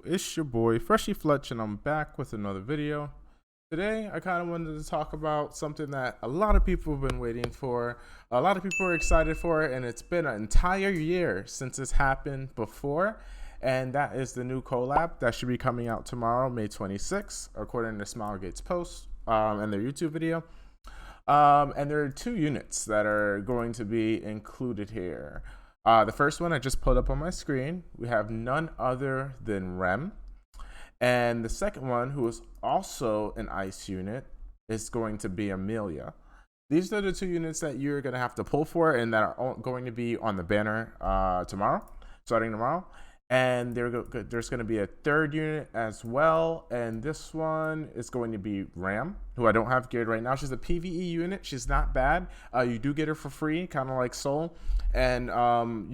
It's your boy Freshy Fletch, and I'm back with another video. Today, I kind of wanted to talk about something that a lot of people have been waiting for. A lot of people are excited for it, and it's been an entire year since it's happened before. And that is the new collab that should be coming out tomorrow, May 26th, according to Smilegate's post and their YouTube video. And there are two units that are going to be included here. The first one I just pulled up on my screen. We have none other than Rem. And the second one, who is also an ice unit, is going to be Amelia. These are the two units that you're going to have to pull for and that are going to be on the banner starting tomorrow. And there's going to be a third unit as well. And this one is going to be Ram, who I don't have geared right now. She's a PvE unit. She's not bad. You do get her for free, kind of like Soul. And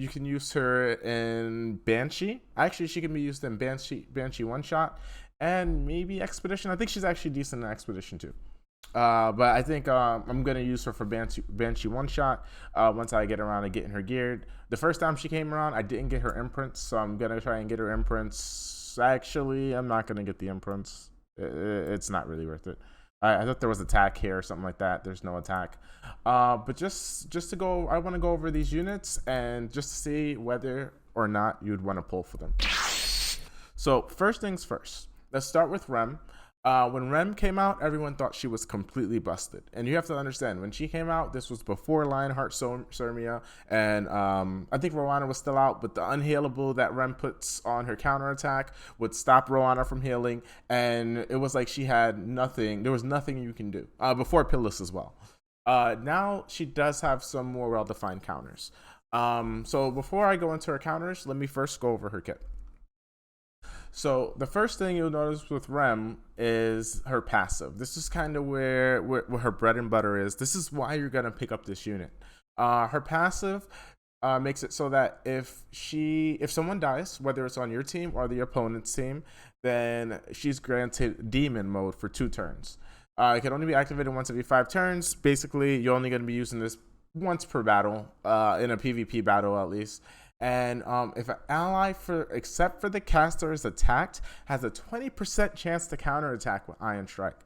you can use her in Banshee. Actually, she can be used in Banshee one-shot and maybe Expedition. I think she's actually decent in Expedition too. But I think I'm going to use her for Banshee one-shot once I get around to getting her geared. The first time she came around, I didn't get her imprints, so I'm going to try and get her imprints. Actually, I'm not going to get the imprints. It's not really worth it. I thought there was attack here or something like that. There's no attack. But just to go, I want to go over these units and just to see whether or not you'd want to pull for them. So first things first, let's start with Rem. When Rem came out, everyone thought she was completely busted. And you have to understand, when she came out, this was before Lionheart Surmia, and I think Rowana was still out, but the unhealable that Rem puts on her counterattack would stop Rowana from healing, and it was like she had nothing. There was nothing you can do. Before Pillus as well. Now she does have some more well-defined counters. So before I go into her counters, let me first go over her kit. So the first thing you'll notice with Rem is her passive. This is kind of where her bread and butter is. This is why you're going to pick up this unit. Her passive makes it so that if someone dies, whether it's on your team or the opponent's team, then she's granted demon mode for 2 turns. It can only be activated once every 5 turns. Basically, you're only going to be using this once per battle, in a PvP battle at least. And if an ally, except for the caster, is attacked, has a 20% chance to counterattack with Iron Strike.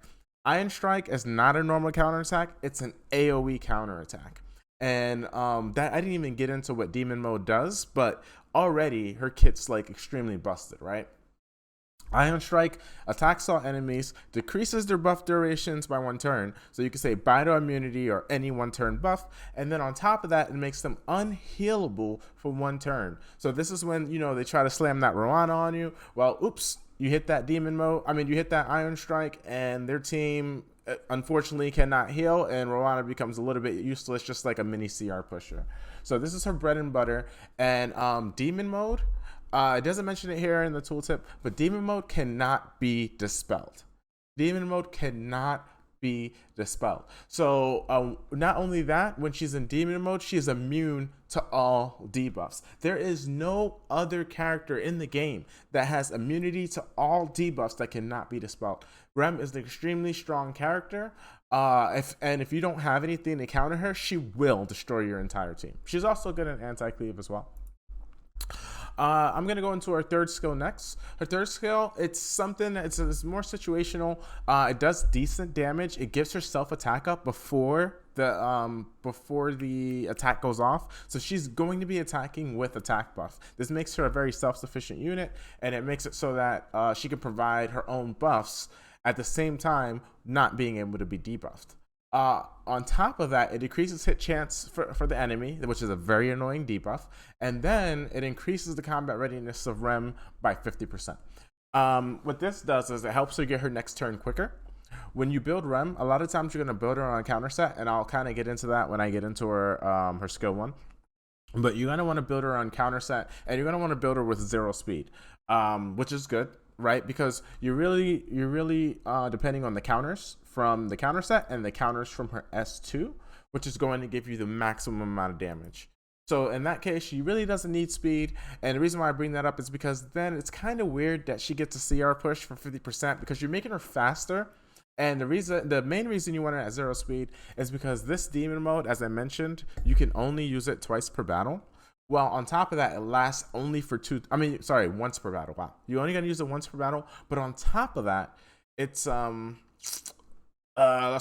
Iron Strike is not a normal counterattack, it's an AoE counterattack. And that I didn't even get into what Demon Mode does, but already her kit's like extremely busted, right? Iron Strike attacks all enemies, decreases their buff durations by 1 turn. So you can say bye to immunity or any 1-turn buff. And then on top of that, it makes them unhealable for 1 turn. So this is when, they try to slam that Rowana on you. Well, oops, you hit that demon mode. You hit that Iron Strike and their team unfortunately cannot heal, and Rowana becomes a little bit useless, just like a mini CR pusher. So this is her bread and butter. And demon mode, it doesn't mention it here in the tooltip, but demon mode cannot be dispelled. Demon mode cannot be dispelled. So not only that, when she's in demon mode, she is immune to all debuffs. There is no other character in the game that has immunity to all debuffs that cannot be dispelled. Rem is an extremely strong character. If you don't have anything to counter her, she will destroy your entire team. She's also good at anti-cleave as well. I'm going to go into her third skill next. Her third skill, it's more situational. It does decent damage. It gives her self-attack up before the attack goes off. So she's going to be attacking with attack buff. This makes her a very self-sufficient unit, and it makes it so that she can provide her own buffs at the same time not being able to be debuffed. On top of that, it decreases hit chance for the enemy, which is a very annoying debuff, and then it increases the combat readiness of Rem by 50%. What this does is it helps her get her next turn quicker. When you build Rem, a lot of times you're going to build her on a counter set, and I'll kind of get into that when I get into her skill 1. But you're going to want to build her on counter set, and you're going to want to build her with 0 speed, which is good, right? Because you're really depending on the counters from the counter set and the counters from her S2, which is going to give you the maximum amount of damage. So in that case, she really doesn't need speed. And the reason why I bring that up is because then it's kind of weird that she gets a CR push for 50% because you're making her faster. And the main reason you want it at 0 speed is because this demon mode, as I mentioned, you can only use it twice per battle. Well, on top of that, it lasts only for once per battle. Wow, you're only gonna use it once per battle. But on top of that, it's lost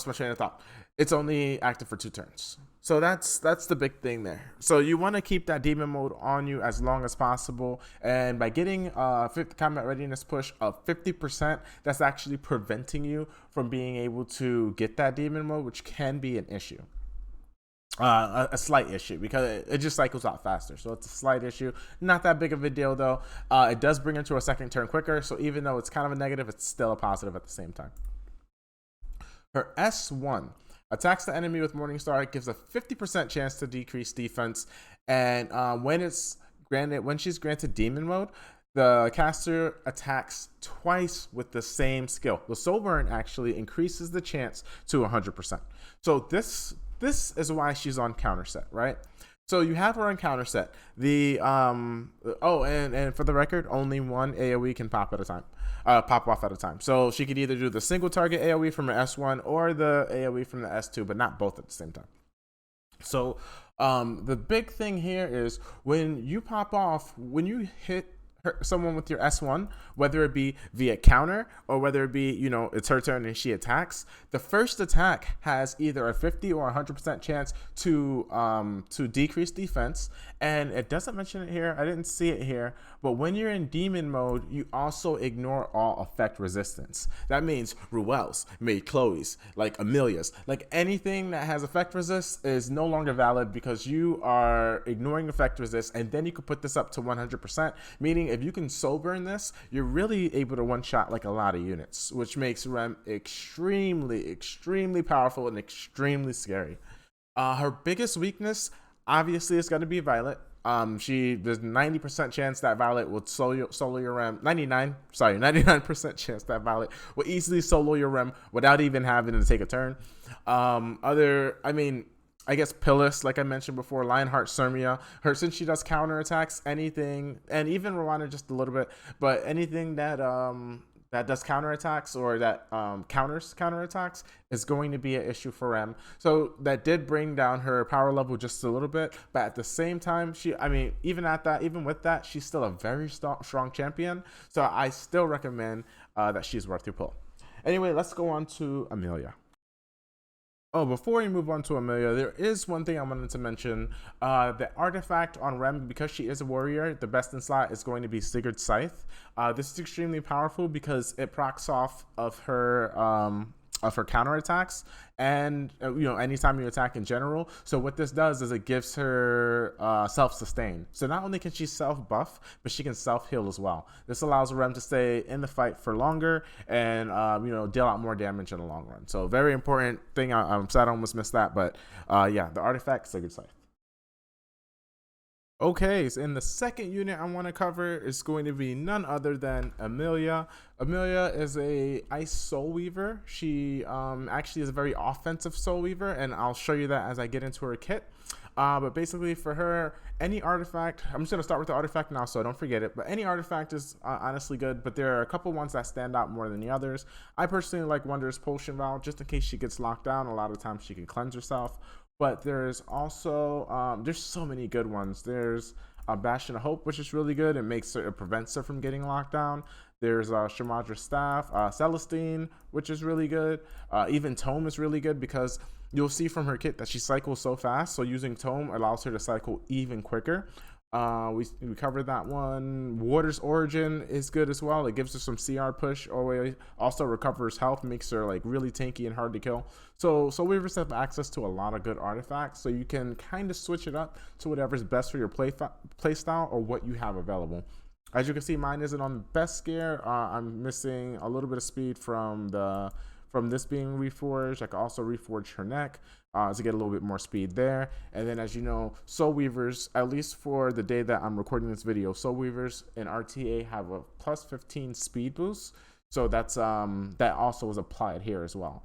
my train of thought. It's only active for 2 turns. So that's the big thing there. So you want to keep that demon mode on you as long as possible, and by getting combat readiness push of 50%, that's actually preventing you from being able to get that demon mode, which can be an issue. A slight issue because it just cycles out faster, so it's a slight issue, not that big of a deal though. It does bring into a second turn quicker, so even though it's kind of a negative, it's still a positive at the same time. Her S1 attacks the enemy with Morningstar, gives a 50% chance to decrease defense, and when she's granted demon mode, the caster attacks twice with the same skill. The soul burn actually increases the chance to 100%. So this is why she's on counter set, right? So you have her on counter set. The and for the record, only one AoE can pop off at a time. So she could either do the single target AoE from her S1 or the AoE from the S2, but not both at the same time. So the big thing here is when you pop off, when you hit someone with your S1, whether it be via counter or whether it be, it's her turn and she attacks, the first attack has either a 50 or 100% chance to decrease defense. And it doesn't mention it here, I didn't see it here, but when you're in demon mode, you also ignore all effect resistance. That means Ruel's, Chloe's, like Amelia's, like anything that has effect resist is no longer valid because you are ignoring effect resist, and then you can put this up to 100%, meaning if you can soul burn this, you're really able to one-shot like a lot of units, which makes Rem extremely, extremely powerful and extremely scary. Her biggest weakness, obviously, is going to be Violet. There's 90% chance that Violet will solo your Rem. 99% chance that Violet will easily solo your Rem without even having to take a turn. I guess Pillis, like I mentioned before, Lionheart, Sirmia, since she does counter attacks, anything, and even Rwanda just a little bit, but anything that does counter attacks or that counters counter attacks is going to be an issue for Rem. So that did bring down her power level just a little bit, but at the same time, even with that, she's still a very strong champion. So I still recommend that she's worth your pull. Anyway, let's go on to Amelia. Oh, before we move on to Amelia, there is one thing I wanted to mention. The artifact on Rem, because she is a warrior, the best in slot is going to be Sigurd Scythe. This is extremely powerful because it procs off of her counterattacks and anytime you attack in general. So what this does is it gives her self-sustain. So not only can she self-buff, but she can self-heal as well. This allows Rem to stay in the fight for longer and deal out more damage in the long run. So very important thing. I'm sad I almost missed that, but yeah, the artifact Sigurd Scythe. Okay, so in the second unit I want to cover is going to be none other than Amelia. Amelia is a Ice Soul Weaver. She actually is a very offensive Soul Weaver, and I'll show you that as I get into her kit. But basically for her, any artifact, I'm just going to start with the artifact now so I don't forget it, but any artifact is honestly good, but there are a couple ones that stand out more than the others. I personally like Wondrous Potion Vial, just in case she gets locked down. A lot of times she can cleanse herself. But there's also, there's so many good ones. There's Bastion of Hope, which is really good. It prevents her from getting locked down. There's Shamadra Staff, Celestine, which is really good. Even Tome is really good because you'll see from her kit that she cycles so fast. So using Tome allows her to cycle even quicker. We covered that one. Water's Origin is good as well. It gives her some CR push, also recovers health, makes her like really tanky and hard to kill. So Weavers have access to a lot of good artifacts, so you can kind of switch it up to whatever's best for your play style or what you have available. As you can see, mine isn't on the best gear. I'm missing a little bit of speed from this being reforged. I can also reforge her neck to get a little bit more speed there. And then, as you know, Soul Weavers, at least for the day that I'm recording this video, Soul Weavers in RTA have a plus 15 speed boost. So that's that also was applied here as well.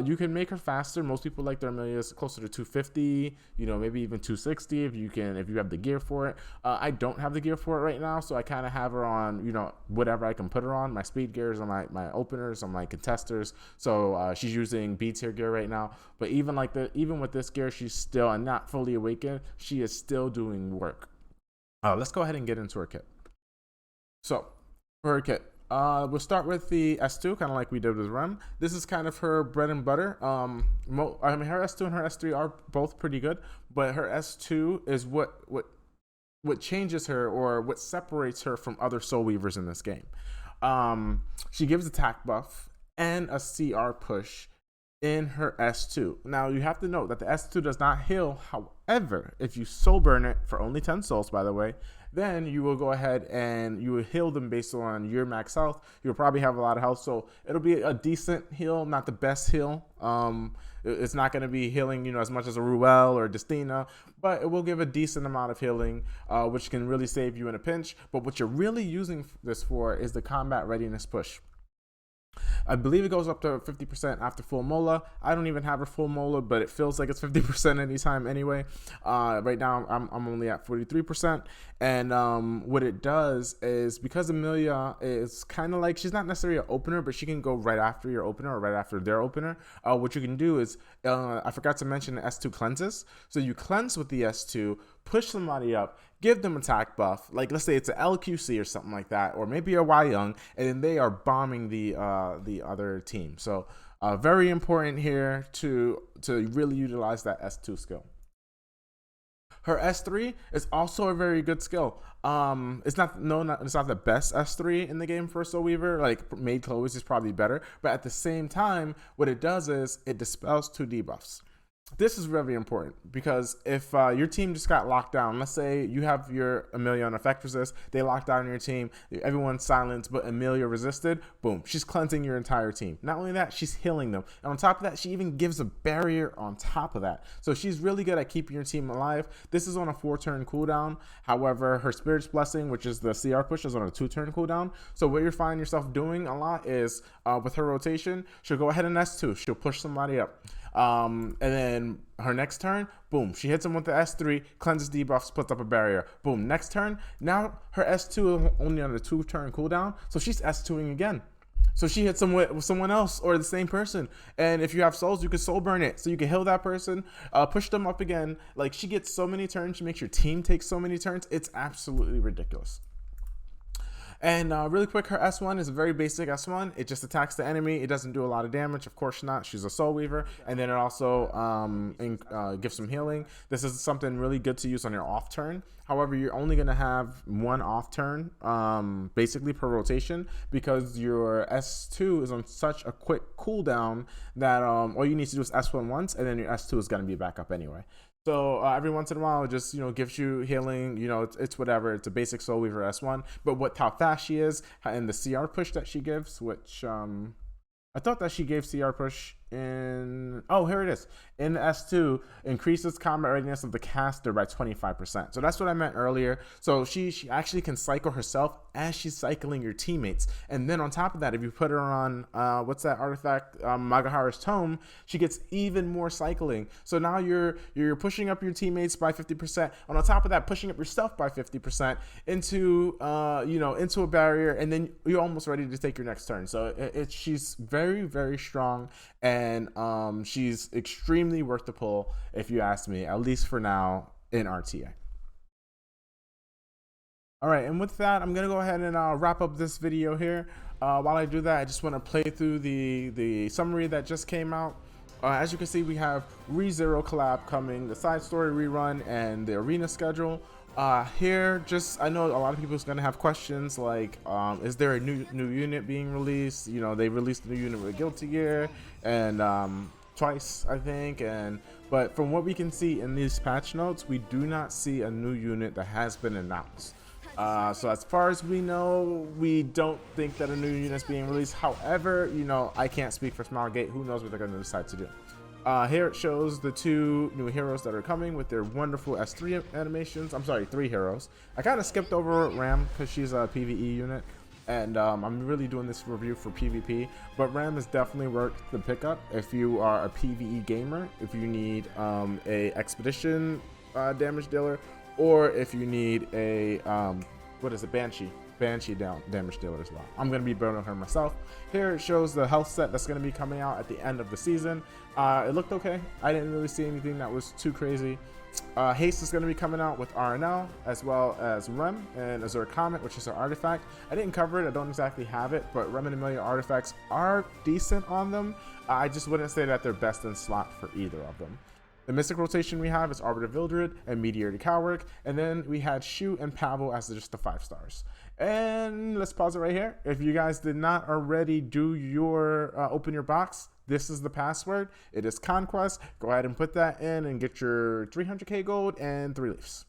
You can make her faster. Most people like their Amelia's closer to 250, maybe even 260 if you have the gear for it. I don't have the gear for it right now, so I kind of have her on, whatever I can put her on. My speed gears on my openers, on my contesters. So she's using B tier gear right now. But even with this gear, she's still not fully awakened. She is still doing work. Let's go ahead and get into her kit. So for her kit, we'll start with the S2, kind of like we did with Rem. This is kind of her bread and butter. I mean, her S2 and her S3 are both pretty good, but her S2 is what changes her, or what separates her from other Soul Weavers in this game. She gives attack buff and a CR push in her S2. Now you have to note that the S2 does not heal. However, if you soul burn it for only 10 souls, by the way, then you will go ahead and you will heal them based on your max health. You'll probably have a lot of health, so it'll be a decent heal, not the best heal. It's not going to be healing, as much as a Ruel or Destina, but it will give a decent amount of healing, which can really save you in a pinch. But what you're really using this for is the combat readiness push. I believe it goes up to 50% after full mola. I don't even have a full mola, but it feels like it's 50% anytime anyway. Right now I'm only at 43%. And what it does is, because Amelia is kind of like, she's not necessarily an opener, but she can go right after your opener or right after their opener. What you can do is, I forgot to mention the S2 cleanses. So you cleanse with the S2, push somebody up, give them attack buff, like let's say it's an LQC or something like that, or maybe a Y Young, and then they are bombing the other team. So very important here to really utilize that S2 skill. Her S3 is also a very good skill. It's not the best S3 in the game for a Soul Weaver. Like Maid Chloe's is probably better, but at the same time, what it does is it dispels 2 debuffs. This is very important, because if your team just got locked down, let's say you have your Amelia on effect resist, they locked down your team, everyone's silenced, but Amelia resisted, boom, she's cleansing your entire team. Not only that, she's healing them. And on top of that, she even gives a barrier on top of that. So she's really good at keeping your team alive. This is on a 4-turn cooldown. However, her Spirit's Blessing, which is the CR push, is on a 2-turn cooldown. So what you're finding yourself doing a lot is, with her rotation, she'll go ahead and S2, she'll push somebody up. And then her next turn, boom, she hits him with the S3, cleanses debuffs, puts up a barrier. Boom, next turn, now her S2 is only on a 2-turn cooldown, so she's S2ing again. So she hits him with someone else or the same person. And if you have souls, you can soul burn it. So you can heal that person, push them up again. Like, she gets so many turns, she makes your team take so many turns. It's absolutely ridiculous. And really quick, her S1 is a very basic S1. It just attacks the enemy. It doesn't do a lot of damage. Of course not. She's a Soul Weaver. And then it also gives some healing. This is something really good to use on your off turn. However, you're only going to have 1 off turn, basically per rotation, because your S2 is on such a quick cooldown that all you need to do is S1 once, and then your S2 is going to be back up anyway. So every once in a while, it just, gives you healing, it's whatever. It's a basic Soul Weaver S1. But how fast she is, and the CR push that she gives, which I thought that she gave CR push in, oh, here it is. In the S2, increases combat readiness of the caster by 25%. So that's what I meant earlier. So she actually can cycle herself as she's cycling your teammates. And then on top of that, if you put her on, what's that artifact, Magahara's Tome, she gets even more cycling. So now you're pushing up your teammates by 50%. And on top of that, pushing up yourself by 50% into, into a barrier. And then you're almost ready to take your next turn. So she's very, very strong. And she's extremely worth the pull, if you ask me, at least for now in RTA. All right, and with that, I'm gonna go ahead and wrap up this video here. While I do that, I just want to play through the summary that just came out. As you can see, we have ReZero collab coming, the side story rerun, and the arena schedule. Here, I know a lot of people are gonna have questions like, is there a new unit being released? They released a new unit with Guilty Gear and twice, I think, but from what we can see in these patch notes, we do not see a new unit that has been announced. So as far as we know, we don't think that a new unit is being released. However, I can't speak for Smilegate. Who knows what they're gonna decide to do. Here it shows the 2 new heroes that are coming with their wonderful S3 animations. I'm sorry, 3 heroes. I kind of skipped over Ram because she's a PvE unit, and I'm really doing this review for PvP. But Ram is definitely worth the pickup if you are a PvE gamer, if you need a expedition damage dealer, or if you need a Banshee damage dealer as well. I'm going to be building her myself. Here it shows the health set that's going to be coming out at the end of the season. It looked okay. I didn't really see anything that was too crazy. Haste is going to be coming out with RNL, as well as Rem and Azure Comet, which is an artifact. I didn't cover it, I don't exactly have it, but Rem and Emilia artifacts are decent on them. I just wouldn't say that they're best in slot for either of them. The Mystic rotation we have is Arbiter Vildred and Meteor to Cowrick, and then we had Shu and Pavel as just the 5 stars. And let's pause it right here. If you guys did not already do your open your box, this is the password. It is Conquest. Go ahead and put that in and get your 300k gold and 3 leaves.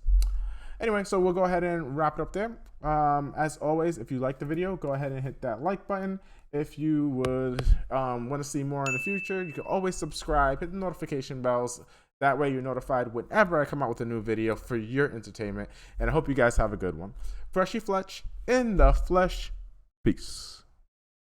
Anyway, so we'll go ahead and wrap it up there. As always, if you like the video, go ahead and hit that like button. If you would want to see more in the future, you can always subscribe, hit the notification bells. That way you're notified whenever I come out with a new video for your entertainment. And I hope you guys have a good one. Freshy Fletch in the flesh. Peace.